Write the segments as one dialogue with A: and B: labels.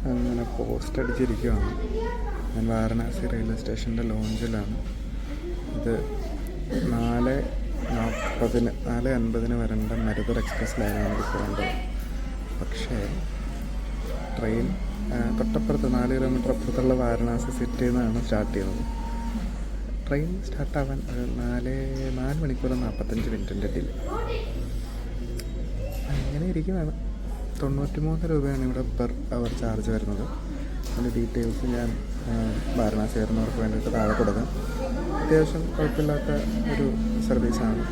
A: അങ്ങനെ പോസ്റ്റ് അടിച്ചിരിക്കുകയാണ്. ഞാൻ വാരണാസി റെയിൽവേ സ്റ്റേഷൻ്റെ ലോഞ്ചിലാണ്. ഇത് 4:50 വരേണ്ട മരുതർ എക്സ്പ്രസ്സിലായിരുന്നു എനിക്ക് പോകേണ്ടത്. പക്ഷേ ട്രെയിൻ തൊട്ടപ്പുറത്ത് 4 കിലോമീറ്റർ അപ്പുറത്തുള്ള വാരണാസി സിറ്റിയിൽ നിന്നാണ് സ്റ്റാർട്ട് ചെയ്യുന്നത്. ട്രെയിൻ സ്റ്റാർട്ടാവാൻ ഒരു 4 മണിക്കൂർ 45 മിനിറ്റിൻ്റെ ഡിലേ. അങ്ങനെ ഇരിക്കുന്നതാണ്. 93 രൂപയാണ് ഇവിടെ പെർ അവർ ചാർജ് വരുന്നത്. അതിൻ്റെ ഡീറ്റെയിൽസ് ഞാൻ വാരണാസി വരുന്നവർക്ക് വേണ്ടിയിട്ട് താഴെ കൊടുക്കാം. അത്യാവശ്യം കുഴപ്പമില്ലാത്ത ഒരു സർവീസാണ്.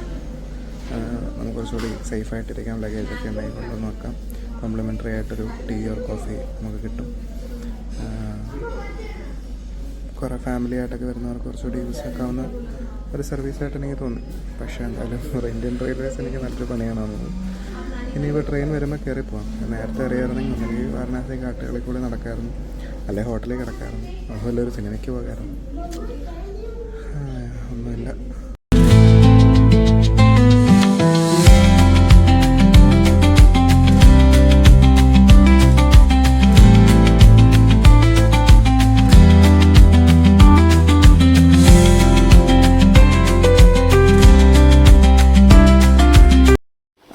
A: നമുക്ക് കുറച്ചുകൂടി സേഫായിട്ടിരിക്കാം. ലഗേജൊക്കെ ഉണ്ടെങ്കിൽ കൊണ്ടുവന്ന് നോക്കാം. കോംപ്ലിമെൻ്ററി ആയിട്ടൊരു ടീ ഓർ കോഫി നമുക്ക് കിട്ടും. കുറേ ഫാമിലി ആയിട്ടൊക്കെ വരുന്നവർക്ക് കുറച്ചുകൂടി യൂസ് ആക്കാവുന്ന ഒരു സർവീസായിട്ട് എനിക്ക് തോന്നി. പക്ഷേ എന്തായാലും ഇന്ത്യൻ റെയിൽവേസ് എനിക്ക് നല്ലൊരു പണിയാണ് തോന്നുന്നത്. ഇനിയിപ്പോൾ ട്രെയിൻ വരുമ്പോൾ കയറി പോകാം. നേരത്തെ അറിയാമായിരുന്നെങ്കിൽ ഒന്നെങ്കിൽ വാരണാസി കാട്ടുകളിൽ കൂടി നടക്കാമായിരുന്നു, അല്ലെങ്കിൽ ഹോട്ടലിൽ കിടക്കാമായിരുന്നു, അതുപോലെ ഒരു സിനിമയ്ക്ക് പോകാമായിരുന്നു. ഒന്നുമില്ല.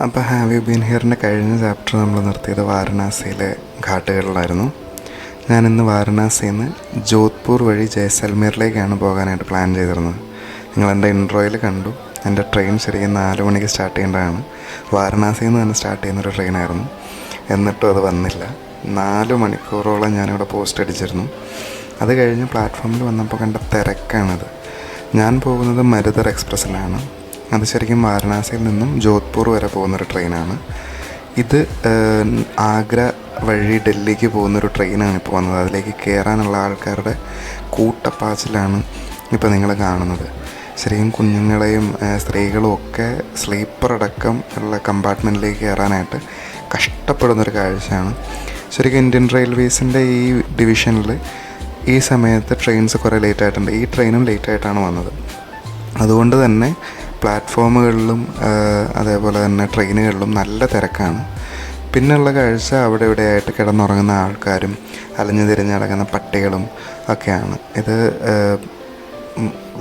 A: അപ്പോൾ ഹാവ് യു ബീൻ ഹിയറിൻ്റെ കഴിഞ്ഞ ചാപ്റ്റർ നമ്മൾ നിർത്തിയത് വാരണാസിയിലെ ഘാട്ടുകളിലായിരുന്നു. ഞാനിന്ന് വാരണാസിയിൽ നിന്ന് ജോധ്പൂർ വഴി ജയ്സൽമീറിലേക്കാണ് പോകാനായിട്ട് പ്ലാൻ ചെയ്തിരുന്നത്. നിങ്ങളെൻ്റെ ഇൻട്രോയിൽ കണ്ടു. എൻ്റെ ട്രെയിൻ ശരിക്കും 4 മണിക്ക് സ്റ്റാർട്ട് ചെയ്യേണ്ടതാണ്. വാരണാസിയിൽ നിന്ന് തന്നെ സ്റ്റാർട്ട് ചെയ്യുന്നൊരു ട്രെയിനായിരുന്നു. എന്നിട്ടും അത് വന്നില്ല. 4 മണിക്കൂറോളം ഞാനിവിടെ പോസ്റ്റ് അടിച്ചിരുന്നു. അത് കഴിഞ്ഞ് പ്ലാറ്റ്ഫോമിൽ വന്നപ്പോൾ കണ്ട തിരക്കാണത്. ഞാൻ പോകുന്നത് മരുതർ എക്സ്പ്രസ്സിലാണ്. അത് ശരിക്കും വാരണാസിയിൽ നിന്നും ജോധ്പൂർ വരെ പോകുന്നൊരു ട്രെയിനാണ്. ഇത് ആഗ്ര വഴി ഡൽഹിക്ക് പോകുന്നൊരു ട്രെയിനാണ് ഇപ്പോൾ വന്നത്. അതിലേക്ക് കയറാനുള്ള ആൾക്കാരുടെ കൂട്ടപ്പാച്ചിലാണ് ഇപ്പോൾ നിങ്ങൾ കാണുന്നത്. ശരിക്കും കുഞ്ഞുങ്ങളെയും സ്ത്രീകളും ഒക്കെ സ്ലീപ്പർ അടക്കം ഉള്ള കമ്പാർട്ട്മെൻറ്റിലേക്ക് കയറാനായിട്ട് കഷ്ടപ്പെടുന്നൊരു കാഴ്ചയാണ്. ശരിക്കും ഇന്ത്യൻ റെയിൽവേസിൻ്റെ ഈ ഡിവിഷനിൽ ഈ സമയത്ത് ട്രെയിൻസ് കുറേ ലേറ്റായിട്ടുണ്ട്. ഈ ട്രെയിനും ലേറ്റായിട്ടാണ് വന്നത്. അതുകൊണ്ട് തന്നെ പ്ലാറ്റ്ഫോമുകളിലും അതേപോലെ തന്നെ ട്രെയിനുകളിലും നല്ല തിരക്കാണ്. പിന്നെയുള്ള കാഴ്ച അവിടെ ഇവിടെയായിട്ട് കിടന്നുറങ്ങുന്ന ആൾക്കാരും അലഞ്ഞു തിരിഞ്ഞ് നടക്കുന്ന പട്ടികളും ഒക്കെയാണ്. ഇത്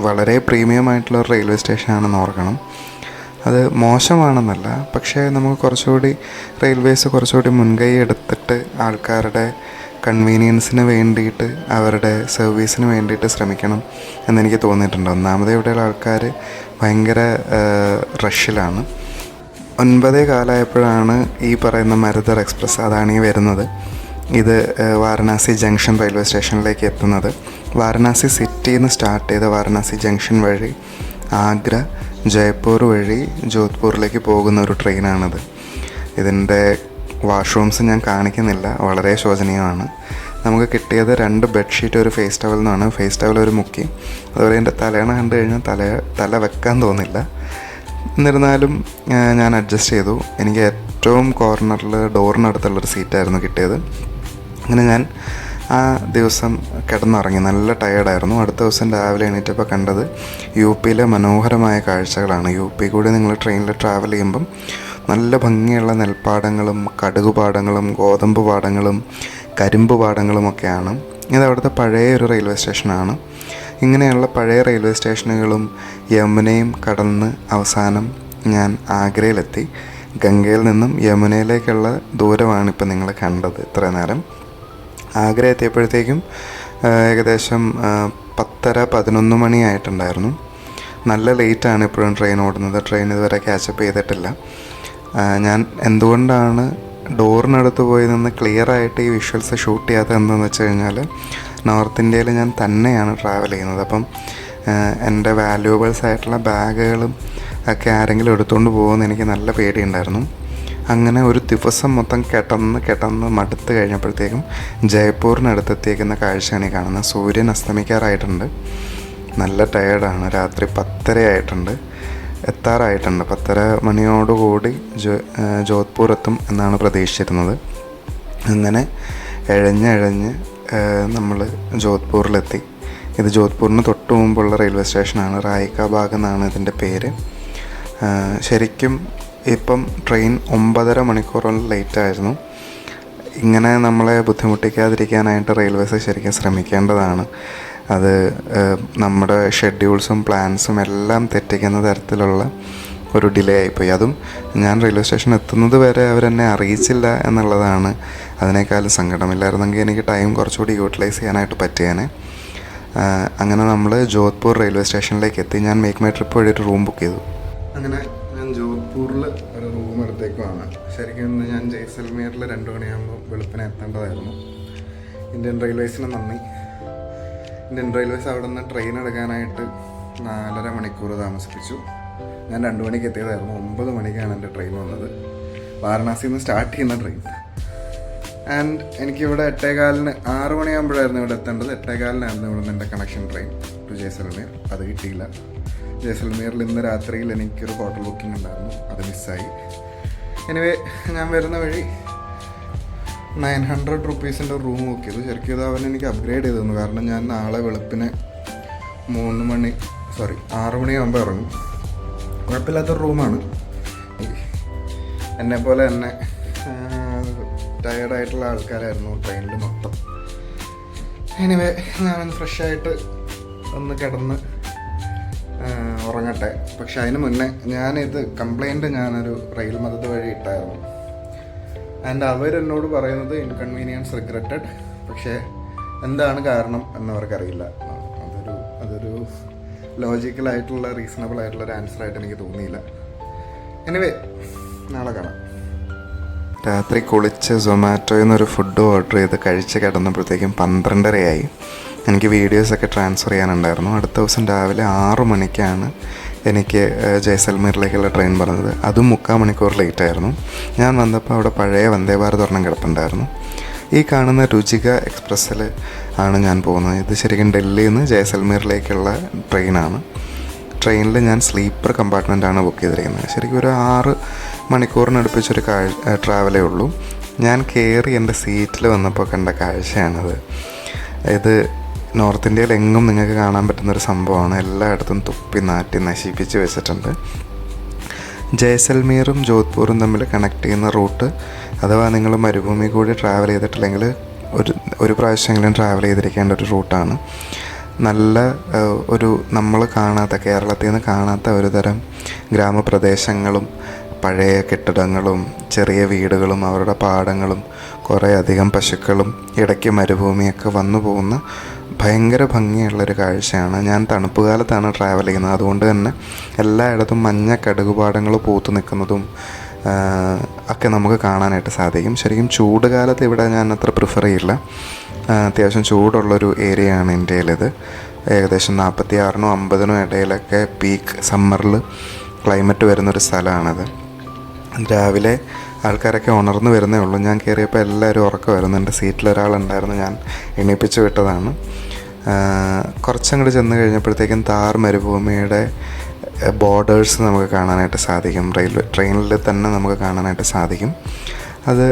A: വളരെ പ്രീമിയമായിട്ടുള്ള ഒരു റെയിൽവേ സ്റ്റേഷനാണെന്ന് ഓർക്കണം. അത് മോശമാണെന്നല്ല, പക്ഷേ നമുക്ക് കുറച്ചുകൂടി റെയിൽവേസ് കുറച്ചുകൂടി മുൻകൈ എടുത്തിട്ട് ആൾക്കാരുടെ കൺവീനിയൻസിന് വേണ്ടിയിട്ട് അവരുടെ സർവീസിന് വേണ്ടിയിട്ട് ശ്രമിക്കണം എന്നെനിക്ക് തോന്നിയിട്ടുണ്ട്. ഒന്നാമത് ഇവിടെയുള്ള ആൾക്കാർ ഭയങ്കര റഷിലാണ്. 9:15 ഈ പറയുന്ന മരുതർ എക്സ്പ്രസ് അതാണ് ഈ വരുന്നത്. ഇത് വാരണാസി ജംഗ്ഷൻ റെയിൽവേ സ്റ്റേഷനിലേക്ക് എത്തുന്നത്. വാരണാസി സിറ്റിയിൽ നിന്ന് സ്റ്റാർട്ട് ചെയ്ത വാരണാസി ജംഗ്ഷൻ വഴി ആഗ്ര, ജയ്പൂർ വഴി ജോധ്പൂരിലേക്ക് പോകുന്ന ഒരു ട്രെയിനാണിത്. ഇതിൻ്റെ വാഷ്റൂംസ് ഞാൻ കാണിക്കുന്നില്ല, വളരെ ശോചനീയമാണ്. നമുക്ക് കിട്ടിയത് 2 ബെഡ്ഷീറ്റ്, ഒരു ഫേസ് ടവൽ എന്നാണ്. ഫേസ് ടവൽ ഒരു മുക്കി. അതുപോലെ എൻ്റെ തലയണ കണ്ടു കഴിഞ്ഞാൽ തല വെക്കാൻ തോന്നില്ല. എന്നിരുന്നാലും ഞാൻ അഡ്ജസ്റ്റ് ചെയ്തു. എനിക്ക് ഏറ്റവും കോർണറിൽ ഡോറിനടുത്തുള്ളൊരു സീറ്റായിരുന്നു കിട്ടിയത്. അങ്ങനെ ഞാൻ ആ ദിവസം കിടന്നുറങ്ങി. നല്ല ടയേർഡായിരുന്നു. അടുത്ത ദിവസം രാവിലെ എണീറ്റപ്പോൾ കണ്ടത് UPയിലെ മനോഹരമായ കാഴ്ചകളാണ്. UP കൂടി നിങ്ങൾ ട്രെയിനിൽ ട്രാവൽ ചെയ്യുമ്പം നല്ല ഭംഗിയുള്ള നെൽപ്പാടങ്ങളും കടുകുപാടങ്ങളും ഗോതമ്പ് പാടങ്ങളും കരിമ്പ് പാടങ്ങളും ഒക്കെയാണ്. ഇത് അവിടുത്തെ പഴയ ഒരു റെയിൽവേ സ്റ്റേഷനാണ്. ഇങ്ങനെയുള്ള പഴയ റെയിൽവേ സ്റ്റേഷനുകളും യമുനയും കടന്ന് അവസാനം ഞാൻ ആഗ്രയിലെത്തി. ഗംഗയിൽ നിന്നും യമുനയിലേക്കുള്ള ദൂരമാണ് ഇപ്പോൾ നിങ്ങൾ കണ്ടത് ഇത്ര നേരം. ആഗ്ര എത്തിയപ്പോഴത്തേക്കും ഏകദേശം 10:30-11 മണിയായിട്ടുണ്ടായിരുന്നു. നല്ല ലേറ്റാണ് ഇപ്പോഴും ട്രെയിൻ ഓടുന്നത്. ട്രെയിൻ ഇതുവരെ ക്യാച്ചപ്പ് ചെയ്തിട്ടില്ല. ഞാൻ എന്തുകൊണ്ടാണ് ഡോറിനടുത്ത് പോയി നിന്ന് ക്ലിയറായിട്ട് ഈ വിഷ്വൽസ് ഷൂട്ട് ചെയ്യാത്തത് എന്താണെന്ന് വെച്ച് കഴിഞ്ഞാൽ, നോർത്ത് ഇന്ത്യയിൽ ഞാൻ തന്നെയാണ് ട്രാവൽ ചെയ്യുന്നത്. അപ്പം എൻ്റെ വാല്യൂബിൾസ് ആയിട്ടുള്ള ബാഗുകളും ഒക്കെ ആരെങ്കിലും എടുത്തുകൊണ്ട് പോകുമെന്ന് എനിക്ക് നല്ല പേടിയുണ്ടായിരുന്നു. അങ്ങനെ ഒരു ദിവസം മൊത്തം കിടന്ന് മടുത്ത് കഴിഞ്ഞപ്പോഴത്തേക്കും ജയ്പൂരിനടുത്തെത്തിയേക്കുന്ന കാഴ്ചയാണ് ഈ കാണുന്നത്. സൂര്യൻ അസ്തമിക്കാറായിട്ടുണ്ട്. നല്ല ടയേർഡാണ്. രാത്രി 10:30 ആയിട്ടുണ്ട്. എത്താറായിട്ടുണ്ട്. 10:30 മണിയോടുകൂടി ജോധ്പൂർ എത്തും എന്നാണ് പ്രതീക്ഷിച്ചിരുന്നത്. അങ്ങനെ എഴഞ്ഞ് നമ്മൾ ജോധ്പൂരിലെത്തി. ഇത് ജോധ്പൂരിന് തൊട്ട് മുമ്പുള്ള റെയിൽവേ സ്റ്റേഷനാണ്. റായിക്ക ബാഗ് എന്നാണ് ഇതിൻ്റെ പേര്. ശരിക്കും ഇപ്പം ട്രെയിൻ 9.5 മണിക്കൂറോളം ലേറ്റായിരുന്നു. ഇങ്ങനെ നമ്മളെ ബുദ്ധിമുട്ടിക്കാതിരിക്കാനായിട്ട് റെയിൽവേസ് ശരിക്കും ശ്രമിക്കേണ്ടതാണ്. അത് നമ്മുടെ ഷെഡ്യൂൾസും പ്ലാൻസും എല്ലാം തെറ്റിക്കുന്ന തരത്തിലുള്ള ഒരു ഡിലേ ആയിപ്പോയി. അതും ഞാൻ റെയിൽവേ സ്റ്റേഷൻ എത്തുന്നത് വരെ അവരെന്നെ അറിയിച്ചില്ല എന്നുള്ളതാണ് അതിനേക്കാളും സങ്കടമില്ലായിരുന്നെങ്കിൽ എനിക്ക് ടൈം കുറച്ചുകൂടി യൂട്ടിലൈസ് ചെയ്യാനായിട്ട് പറ്റിയേനെ. അങ്ങനെ നമ്മൾ ജോധ്പൂർ റെയിൽവേ സ്റ്റേഷനിലേക്ക് എത്തി. ഞാൻ മേക്ക് മൈ ട്രിപ്പ് വഴി ഒരു റൂം ബുക്ക് ചെയ്തു. അങ്ങനെ ഞാൻ ജോധ്പൂരിൽ ഒരു റൂം എടുത്തേക്കുവാണ്. ശരിക്കും ഇന്ന് ഞാൻ ജയ്സൽമീറിൽ 2 മണിയാകുമ്പോൾ വെളുപ്പിനെ എത്തേണ്ടതായിരുന്നു. ഇന്ത്യൻ റെയിൽവേസിന് നന്ദി. ഇന്ത്യൻ റെയിൽവേസ് അവിടെ നിന്ന് ട്രെയിൻ എടുക്കാനായിട്ട് 4.5 മണിക്കൂർ താമസിപ്പിച്ചു. ഞാൻ 2 മണിക്ക് എത്തിയതായിരുന്നു. 9 മണിക്കാണ് എൻ്റെ ട്രെയിൻ വന്നത്. വാരണാസിയിൽ നിന്ന് സ്റ്റാർട്ട് ചെയ്യുന്ന ട്രെയിൻ. ആൻഡ് എനിക്കിവിടെ 8:15 6 മണിയാകുമ്പോഴായിരുന്നു ഇവിടെ എത്തേണ്ടത്. 8:15 ഇവിടെ നിന്ന് എൻ്റെ കണക്ഷൻ ട്രെയിൻ ടു ജയ്സൽമീർ. അത് കിട്ടിയില്ല. ജയ്സൽമീറിൽ ഇന്ന് രാത്രിയിൽ എനിക്കൊരു ഹോട്ടൽ ബുക്കിംഗ് ഉണ്ടായിരുന്നു, അത് മിസ്സായി. എനിവേ ഞാൻ വരുന്ന വഴി 900 റുപ്പീസിൻ്റെ റൂം ബുക്ക് ചെയ്തു. ശരിക്കും ഇത് അവൻ എനിക്ക് അപ്ഗ്രേഡ് ചെയ്തു തന്നു. കാരണം ഞാൻ നാളെ വെളുപ്പിന് 6 മണിയാകുമ്പോൾ ഇറങ്ങും. കുഴപ്പമില്ലാത്തൊരു റൂമാണ്. എന്നെപ്പോലെ തന്നെ ടയേർഡായിട്ടുള്ള ആൾക്കാരായിരുന്നു ട്രെയിനിൽ മൊത്തം. എനിവേ ഞാനൊന്ന് ഫ്രഷായിട്ട് ഒന്ന് കിടന്ന് ഉറങ്ങട്ടെ. പക്ഷെ അതിന് മുന്നേ ഞാനിത് കംപ്ലൈൻറ്റ് ഞാനൊരു റെയിൽ മദത് വഴി ഇട്ടായിരുന്നു. ആൻഡ് അവരെന്നോട് പറയുന്നത് ഇൻകൺവീനിയൻസ് റിഗ്രറ്റഡ്. പക്ഷേ എന്താണ് കാരണം എന്നവർക്കറിയില്ല. അതൊരു ലോജിക്കലായിട്ടുള്ള റീസണബിൾ ആയിട്ടുള്ളൊരു ആൻസറായിട്ട് എനിക്ക് തോന്നിയില്ല. എനിവേ നാളെ കാണാം. രാത്രി കുളിച്ച് സൊമാറ്റോയിൽ നിന്നൊരു ഫുഡ് ഓർഡർ ചെയ്ത് കഴിച്ച് കിടന്നപ്പോഴത്തേക്കും 12:30 എനിക്ക് വീഡിയോസൊക്കെ ട്രാൻസ്ഫർ ചെയ്യാനുണ്ടായിരുന്നു. അടുത്ത ദിവസം രാവിലെ 6 മണിക്കാണ് എനിക്ക് ജയ്സൽമീറിലേക്കുള്ള ട്രെയിൻ പറഞ്ഞത്. അതും 3/4 മണിക്കൂർ ലേറ്റായിരുന്നു. ഞാൻ വന്നപ്പോൾ അവിടെ പഴയ വന്ദേ ഭാരത് ഒരെണ്ണം കിടപ്പുണ്ടായിരുന്നു. ഈ കാണുന്ന രുചിക എക്സ്പ്രസ്സിൽ ആണ് ഞാൻ പോകുന്നത്. ഇത് ശരിക്കും ഡൽഹിയിൽ നിന്ന് ജയ്സൽമീറിലേക്കുള്ള ട്രെയിനാണ്. ട്രെയിനിൽ ഞാൻ സ്ലീപ്പർ കമ്പാർട്ട്മെൻറ്റാണ് ബുക്ക് ചെയ്തിരിക്കുന്നത്. ശരിക്കും ഒരു 6 മണിക്കൂറിനടുപ്പിച്ചൊരു ട്രാവലേ ഉള്ളൂ. ഞാൻ കയറി എൻ്റെ സീറ്റിൽ വന്നപ്പോൾ കണ്ട കാഴ്ചയാണത്. ഇത് നോർത്ത് ഇന്ത്യയിൽ എങ്ങും നിങ്ങൾക്ക് കാണാൻ പറ്റുന്നൊരു സംഭവമാണ്. എല്ലായിടത്തും തുപ്പി നാട്ടി നശിപ്പിച്ച് വെച്ചിട്ടുണ്ട്. ജയ്സൽമീറും ജോധ്പൂറും തമ്മിൽ കണക്ട് ചെയ്യുന്ന റൂട്ട്, അഥവാ നിങ്ങൾ മരുഭൂമി കൂടി ട്രാവൽ ചെയ്തിട്ടില്ലെങ്കിൽ ഒരു പ്രാവശ്യമെങ്കിലും ട്രാവൽ ചെയ്തിരിക്കേണ്ട ഒരു റൂട്ടാണ്. നല്ല ഒരു നമ്മൾ കാണാത്ത, കേരളത്തിൽ നിന്ന് കാണാത്ത ഒരു തരം ഗ്രാമപ്രദേശങ്ങളും പഴയ കെട്ടിടങ്ങളും ചെറിയ വീടുകളും അവരുടെ പാടങ്ങളും കുറേ അധികം പശുക്കളും ഇടയ്ക്ക് മരുഭൂമിയൊക്കെ വന്നു പോകുന്ന ഭയങ്കര ഭംഗിയുള്ളൊരു കാഴ്ചയാണ്. ഞാൻ തണുപ്പ് കാലത്താണ് ട്രാവൽ ചെയ്യുന്നത്. അതുകൊണ്ട് തന്നെ എല്ലായിടത്തും മഞ്ഞ കടുകുപാടങ്ങൾ പൂത്തു നിൽക്കുന്നതും ഒക്കെ നമുക്ക് കാണാനായിട്ട് സാധിക്കും. ശരിക്കും ചൂട് കാലത്ത് ഇവിടെ ഞാൻ അത്ര പ്രിഫർ ചെയ്യില്ല. അത്യാവശ്യം ചൂടുള്ളൊരു ഏരിയയാണ് ഇന്ത്യയിലിത്. ഏകദേശം 46-നും 50-നും ഇടയിലൊക്കെ പീക്ക് സമ്മറിൽ ക്ലൈമറ്റ് വരുന്നൊരു സ്ഥലമാണിത്. രാവിലെ ആൾക്കാരൊക്കെ ഉണർന്ന് വരുന്നേ ഉള്ളൂ. ഞാൻ കയറിയപ്പോൾ എല്ലാവരും ഉറക്കമായിരുന്നു. എൻ്റെ സീറ്റിലൊരാളുണ്ടായിരുന്നു, ഞാൻ എണീപ്പിച്ച് വിട്ടതാണ്. കുറച്ചങ്ങോട്ട് ചെന്ന് കഴിഞ്ഞപ്പോഴത്തേക്കും താർ മരുഭൂമിയുടെ ബോർഡേഴ്സ് നമുക്ക് കാണാനായിട്ട് സാധിക്കും. ട്രെയിനിൽ തന്നെ നമുക്ക് കാണാനായിട്ട് സാധിക്കും. അത്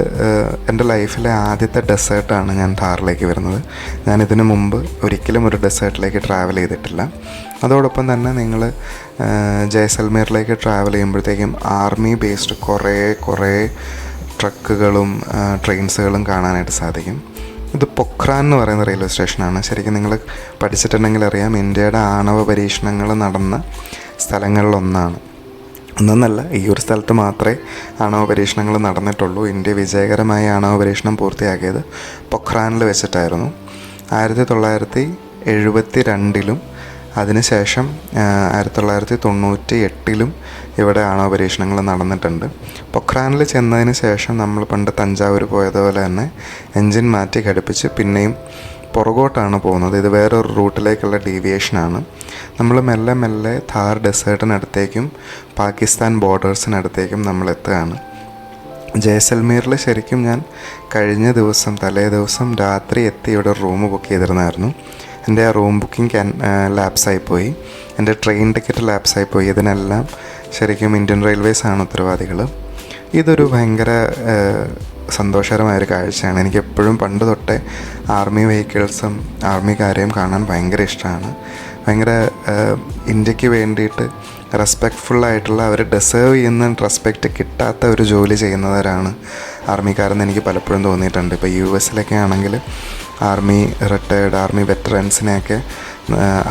A: എൻ്റെ ലൈഫിലെ ആദ്യത്തെ ഡെസേർട്ടാണ് ഞാൻ ഥാറിലേക്ക് വരുന്നത്. ഞാനിതിനു മുമ്പ് ഒരിക്കലും ഒരു ഡെസേർട്ടിലേക്ക് ട്രാവൽ ചെയ്തിട്ടില്ല. അതോടൊപ്പം തന്നെ നിങ്ങൾ ജയ്സൽമീറിലേക്ക് ട്രാവൽ ചെയ്യുമ്പോഴത്തേക്കും ആർമി ബേസ്ഡ് കുറേ ട്രക്കുകളും ട്രെയിൻസുകളും കാണാനായിട്ട് സാധിക്കും. ഇത് പൊഖ്രാൻ എന്ന് പറയുന്ന റെയിൽവേ സ്റ്റേഷനാണ്. ശരിക്കും നിങ്ങൾ പഠിച്ചിട്ടുണ്ടെങ്കിൽ അറിയാം, ഇന്ത്യയുടെ ആണവ പരീക്ഷണങ്ങൾ നടന്ന സ്ഥലങ്ങളിലൊന്നാണ്. ഒന്നല്ല, ഈ ഒരു സ്ഥലത്ത് മാത്രമേ ആണവ പരീക്ഷണങ്ങൾ നടന്നിട്ടുള്ളൂ. ഇന്ത്യ വിജയകരമായ ആണവ പരീക്ഷണം പൂർത്തിയാക്കിയത് പൊഖ്രാനിൽ വെച്ചിട്ടായിരുന്നു. 1972-ലും അതിനുശേഷം 1998-ലും ഇവിടെ ആണവ പരീക്ഷണങ്ങൾ നടന്നിട്ടുണ്ട്. പൊഖ്രാനിൽ ചെന്നതിന് ശേഷം നമ്മൾ പണ്ട് തഞ്ചാവൂർ പോയതുപോലെ തന്നെ എൻജിൻ മാറ്റി ഘടിപ്പിച്ച് പിന്നെയും പുറകോട്ടാണ് പോകുന്നത്. ഇത് വേറൊരു റൂട്ടിലേക്കുള്ള ഡീവിയേഷനാണ്. നമ്മൾ മെല്ലെ ഥാർ ഡെസേർട്ടിനടുത്തേക്കും പാകിസ്ഥാൻ ബോർഡേഴ്സിനടുത്തേക്കും നമ്മൾ എത്തുകയാണ്. ജയ്സൽമീറിൽ ശരിക്കും ഞാൻ കഴിഞ്ഞ ദിവസം തലേ ദിവസം രാത്രി എത്തി ഇവിടെ റൂം ബുക്ക് ചെയ്തിരുന്നായിരുന്നു. എൻ്റെ ആ റൂം ബുക്കിംഗ് ലാപ്സായിപ്പോയി. എൻ്റെ ട്രെയിൻ ടിക്കറ്റ് ലാപ്സായിപ്പോയി. ഇതിനെല്ലാം ശരിക്കും ഇന്ത്യൻ റെയിൽവേസ് ആണ് ഉത്തരവാദികൾ. ഇതൊരു ഭയങ്കര സന്തോഷകരമായൊരു കാഴ്ചയാണ്. എനിക്കെപ്പോഴും പണ്ട് തൊട്ടേ ആർമി വെഹിക്കിൾസും ആർമിക്കാരെയും കാണാൻ ഭയങ്കര ഇഷ്ടമാണ്. ഭയങ്കര ഇന്ത്യക്ക് വേണ്ടിയിട്ട് റെസ്പെക്റ്റ്ഫുള്ളായിട്ടുള്ള, അവർ ഡെസേർവ് ചെയ്യുന്ന റെസ്പെക്റ്റ് കിട്ടാത്ത ഒരു ജോലി ചെയ്യുന്നവരാണ് ആർമിക്കാരെന്ന് എനിക്ക് പലപ്പോഴും തോന്നിയിട്ടുണ്ട്. ഇപ്പോൾ US ആണെങ്കിൽ ആർമി റിട്ടയേർഡ് ആർമി വെറ്ററൻസിനെയൊക്കെ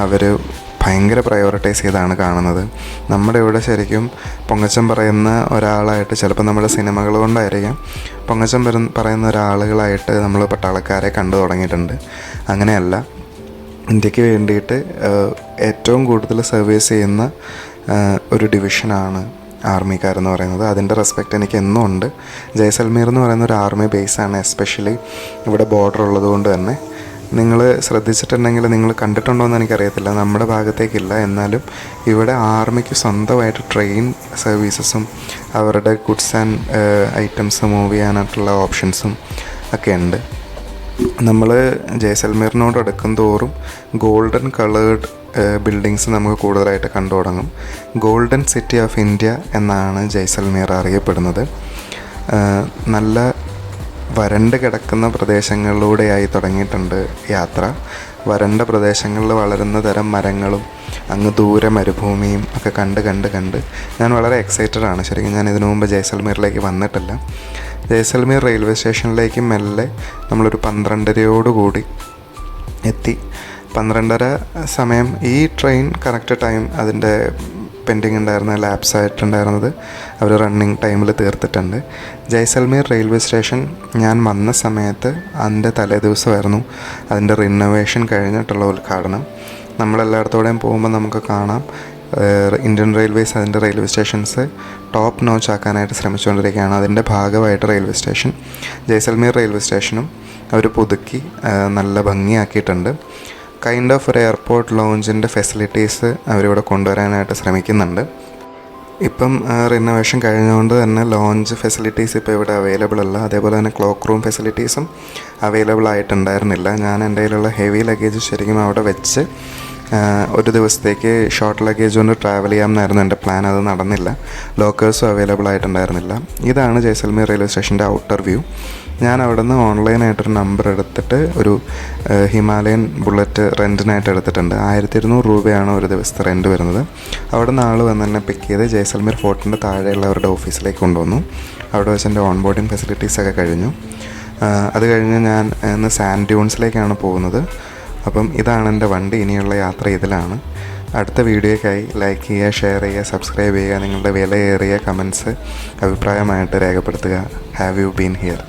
A: അവർ ഭയങ്കര പ്രയോറിറ്റൈസ് ചെയ്താണ് കാണുന്നത്. നമ്മുടെ ഇവിടെ ശരിക്കും പൊങ്ങച്ചം പറയുന്ന ഒരാളായിട്ട്, ചിലപ്പോൾ നമ്മുടെ സിനിമകൾ കൊണ്ടായിരിക്കാം, പൊങ്ങച്ചം പറയുന്ന ഒരാളുകളായിട്ട് നമ്മൾ പട്ടാളക്കാരെ കണ്ടു തുടങ്ങിയിട്ടുണ്ട്. അങ്ങനെയല്ല, ഇന്ത്യക്ക് വേണ്ടിയിട്ട് ഏറ്റവും കൂടുതൽ സർവീസ് ചെയ്യുന്ന ഒരു ഡിവിഷനാണ് ആർമിക്കാരെന്ന് പറയുന്നത്. അതിൻ്റെ റെസ്പെക്റ്റ് എനിക്ക് എന്നും ഉണ്ട്. ജയ്സൽമീർ എന്ന് പറയുന്ന ഒരു ആർമി ബേസാണ്, എസ്പെഷ്യലി ഇവിടെ ബോർഡർ ഉള്ളതുകൊണ്ട് തന്നെ. നിങ്ങൾ ശ്രദ്ധിച്ചിട്ടുണ്ടെങ്കിൽ, നിങ്ങൾ കണ്ടിട്ടുണ്ടോ എന്ന് എനിക്കറിയത്തില്ല, നമ്മുടെ ഭാഗത്തേക്കില്ല, എന്നാലും ഇവിടെ ആർമിക്ക് സ്വന്തമായിട്ട് ട്രെയിൻ സർവീസസും അവരുടെ ഗുഡ്സ് ആൻഡ് ഐറ്റംസ് മൂവ് ചെയ്യാനായിട്ടുള്ള ഓപ്ഷൻസും ഒക്കെ ഉണ്ട്. നമ്മൾ ജയ്സൽമീറിനോട് അടുക്കും തോറും ഗോൾഡൻ കളേർഡ് ബിൽഡിങ്സ് നമുക്ക് കൂടുതലായിട്ട് കണ്ടു തുടങ്ങും. ഗോൾഡൻ സിറ്റി ഓഫ് ഇന്ത്യ എന്നാണ് ജയ്സൽമീർ അറിയപ്പെടുന്നത്. നല്ല വരണ്ട് കിടക്കുന്ന പ്രദേശങ്ങളിലൂടെയായി തുടങ്ങിയിട്ടുണ്ട് യാത്ര. വരണ്ട പ്രദേശങ്ങളിൽ വളരുന്ന തരം മരങ്ങളും അങ്ങ് ദൂരെ മരുഭൂമിയും ഒക്കെ കണ്ട് ഞാൻ വളരെ എക്സൈറ്റഡ് ആണ്. ശരിക്കും ഞാൻ ഇതിനു മുമ്പ് ജയ്സൽമീറിലേക്ക് വന്നിട്ടില്ല. ജയ്സൽമീർ റെയിൽവേ സ്റ്റേഷനിലേക്ക് മെല്ലെ നമ്മളൊരു 12:30 എത്തി. 12:30 സമയം ഈ ട്രെയിൻ കറക്റ്റ് ടൈം അതിൻ്റെ പെൻഡിങ് ഉണ്ടായിരുന്ന ലാപ്സ് ആയിട്ടുണ്ടായിരുന്നത് അവർ റണ്ണിങ് ടൈമിൽ തീർത്തിട്ടുണ്ട്. ജയ്സൽമീർ റെയിൽവേ സ്റ്റേഷൻ ഞാൻ വന്ന സമയത്ത് അതിൻ്റെ തലേ ദിവസമായിരുന്നു അതിൻ്റെ റിനോവേഷൻ കഴിഞ്ഞിട്ടുള്ള ഉദ്ഘാടനം. നമ്മളെല്ലായിടത്തോടെയും പോകുമ്പോൾ നമുക്ക് കാണാം ഇന്ത്യൻ റെയിൽവേസ് അതിൻ്റെ റെയിൽവേ സ്റ്റേഷൻസ് ടോപ്പ് നോച്ച് ആക്കാനായിട്ട് ശ്രമിച്ചുകൊണ്ടിരിക്കുകയാണ്. അതിൻ്റെ ഭാഗമായിട്ട് റെയിൽവേ സ്റ്റേഷൻ, ജയ്സൽമീർ റെയിൽവേ സ്റ്റേഷനും അവർ പുതുക്കി നല്ല ഭംഗിയാക്കിയിട്ടുണ്ട്. കൈൻഡ് ഓഫ് ഒരു എയർപോർട്ട് ലോഞ്ചിൻ്റെ ഫെസിലിറ്റീസ് അവരിവിടെ കൊണ്ടുവരാനായിട്ട് ശ്രമിക്കുന്നുണ്ട്. ഇപ്പം റിനോവേഷൻ കഴിഞ്ഞുകൊണ്ട് തന്നെ ലോഞ്ച് ഫെസിലിറ്റീസ് ഇപ്പോൾ ഇവിടെ അവൈലബിൾ അല്ല. അതേപോലെ തന്നെ ക്ലോക്ക് റൂം ഫെസിലിറ്റീസും അവൈലബിൾ ആയിട്ടുണ്ടായിരുന്നില്ല. ഞാൻ എൻ്റെ കയ്യിലുള്ള ഹെവി ലഗേജ് ശരിക്കും അവിടെ വെച്ച് ഒരു ദിവസത്തേക്ക് ഷോർട്ട് ലഗേജ് കൊണ്ട് ട്രാവൽ ചെയ്യാമെന്നായിരുന്നു എൻ്റെ പ്ലാൻ. അത് നടന്നില്ല. ലോക്കേഴ്സും അവൈലബിൾ ആയിട്ടുണ്ടായിരുന്നില്ല. ഇതാണ് ജയ്സൽമീർ റെയിൽവേ സ്റ്റേഷൻ്റെ ഔട്ടർ വ്യൂ. ഞാൻ അവിടെ നിന്ന് ഓൺലൈനായിട്ടൊരു നമ്പർ എടുത്തിട്ട് ഒരു ഹിമാലയൻ ബുള്ളറ്റ് റെൻറ്റിനായിട്ട് എടുത്തിട്ടുണ്ട്. 1200 രൂപയാണ് ഒരു ദിവസത്തെ റെൻറ്റ് വരുന്നത്. അവിടെ നിന്ന് ആൾ വന്ന് എന്നെ പിക്ക് ചെയ്ത് ജയ്സൽമീർ ഫോർട്ടിൻ്റെ താഴെയുള്ള അവരുടെ ഓഫീസിലേക്ക് കൊണ്ടുവന്നു. അവിടെ വെച്ച് എൻ്റെ ഓൺ ബോർഡിങ് ഫെസിലിറ്റീസൊക്കെ കഴിഞ്ഞു. അത് കഴിഞ്ഞ് ഞാൻ ഇന്ന് സാൻഡ് ഡ്യൂൺസിലേക്കാണ് പോകുന്നത്. അപ്പം ഇതാണ് എൻ്റെ വണ്ടി. ഇനിയുള്ള യാത്ര ഇതിലാണ്. അടുത്ത വീഡിയോയ്ക്കായി ലൈക്ക് ചെയ്യുക, ഷെയർ ചെയ്യുക, സബ്സ്ക്രൈബ് ചെയ്യുക. നിങ്ങളുടെ വിലയേറിയ കമൻസ് അഭിപ്രായമായിട്ട് രേഖപ്പെടുത്തുക. Have you been here?